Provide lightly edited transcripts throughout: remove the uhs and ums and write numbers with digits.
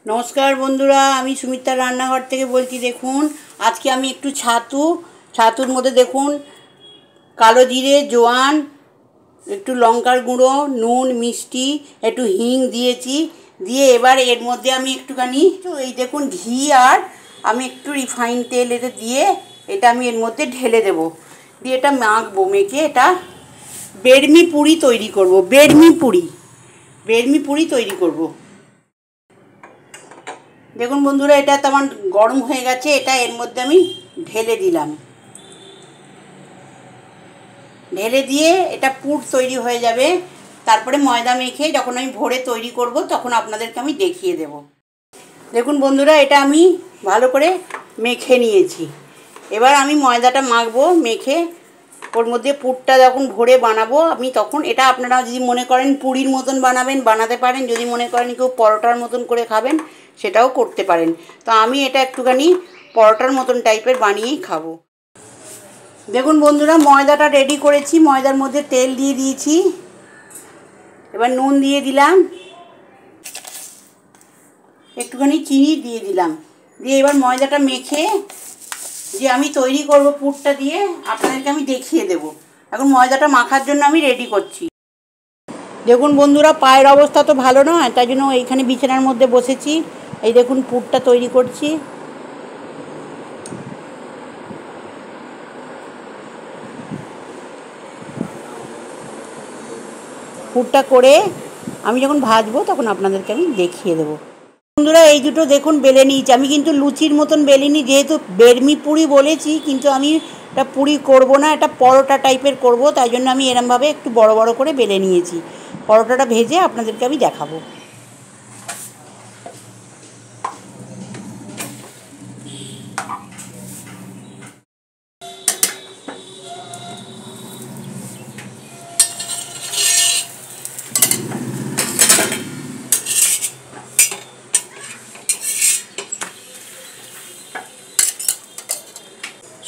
नमस्कार बंधुरा आमी सुमित्रार रान्नाघर थेके बोलছি। देखुन आज के आमी एकटू छातुर मध्य देखुन कालो जिरे जोआन एकटू लंकार गुঁড়ো নুন मिष्टि एकटू हिंग दिएছি दिए एबार एर मध्य आमी एकटूखानी এই দেখুন घी और आमी एकटू रिफाइन तेल एते दिए এটা আমি এর মধ্যে ঢেলে দেব দিয়ে এটা মাখবো মেখে এটা বেডমি পুরি তৈরি করব। বেডমি পুরি তৈরি করব। দেখুন বন্ধুরা এটা তো আমার গরম হয়ে গেছে, এটা এর মধ্যে আমি ঢেলে দিলাম। ঢেলে দিয়ে এটা পুর তৈরি হয়ে যাবে। তারপরে ময়দা মেখে যখন আমি ভরে তৈরি করব তখন আপনাদেরকে আমি দেখিয়ে দেব। দেখুন বন্ধুরা এটা আমি ভালো করে মেখে নিয়েছি। এবার আমি ময়দাটা মাখবো, মেখে ওর মধ্যে পুরটা যখন ভরে বানাবো আমি তখন এটা আপনারা যদি মনে করেন পুরির মতন বানাবেন বানাতে পারেন, যদি মনে করেন কেউ পরোটার মতন করে খাবেন সেটাও করতে পারেন। তো আমি এটা একটুখানি পরোটার মতন টাইপের বানিয়েই খাবো। দেখুন বন্ধুরা ময়দাটা রেডি করেছি, ময়দার মধ্যে তেল দিয়ে দিয়েছি, এবার নুন দিয়ে দিলাম, একটুখানি চিনি দিয়ে দিলাম, দিয়ে এবার ময়দাটা মেখে যে আমি তৈরি করব পুরটা দিয়ে আপনাদেরকে আমি দেখিয়ে দেব। এখন ময়দাটা মাখার জন্য আমি রেডি করছি। দেখুন বন্ধুরা পায়ের অবস্থা তো ভালো নয়, তাই জন্য এইখানে বিছানার মধ্যে বসেছি। এই দেখুন পুরটা তৈরি করছি। পুরটা করে আমি যখন ভাজবো তখন আপনাদেরকে আমি দেখিয়ে দেবো। বন্ধুরা এই দুটো দেখুন বেলে নিয়েছি, আমি কিন্তু লুচির মতন বেলিনি, যেহেতু বেডমি পুরি বলেছি, কিন্তু আমি এটা পুরি করব না, এটা পরোটা টাইপের করব, তাই জন্য আমি এরমভাবে একটু বড় বড় করে বেলে নিয়েছি। পরোটাটা ভেজে আপনাদেরকে আমি দেখাবো।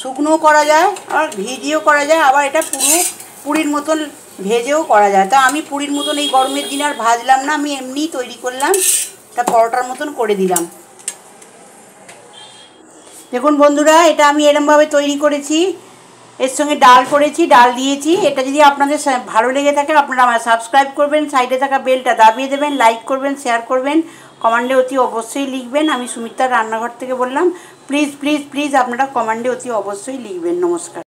শুকনো করা যায় আর ভেজেও করা যায়, আবার এটা পুরির মতন ভেজেও করা যায়। তা আমি পুরির মতন এই গরমের দিনে আর ভাজলাম না, আমি এমনিই তৈরি করলাম, এটা পরোটার মতন করে দিলাম। দেখুন বন্ধুরা এটা আমি এরমভাবে তৈরি করেছি, এর সঙ্গে ডাল করেছি, ডাল দিয়েছি। এটা যদি আপনাদের ভালো লেগে থাকে আপনারা আমার সাবস্ক্রাইব করবেন, সাইডে থাকা বেলটা দাবিয়ে দেবেন, লাইক করবেন, শেয়ার করবেন, কমেন্টে অতি অবশ্যই লিখবেন। আমি সুমিত্রার রান্নাঘর থেকে বললাম, প্লিজ প্লিজ প্লিজ আপনারা কমেন্টে অতি অবশ্যই লিখবেন। নমস্কার।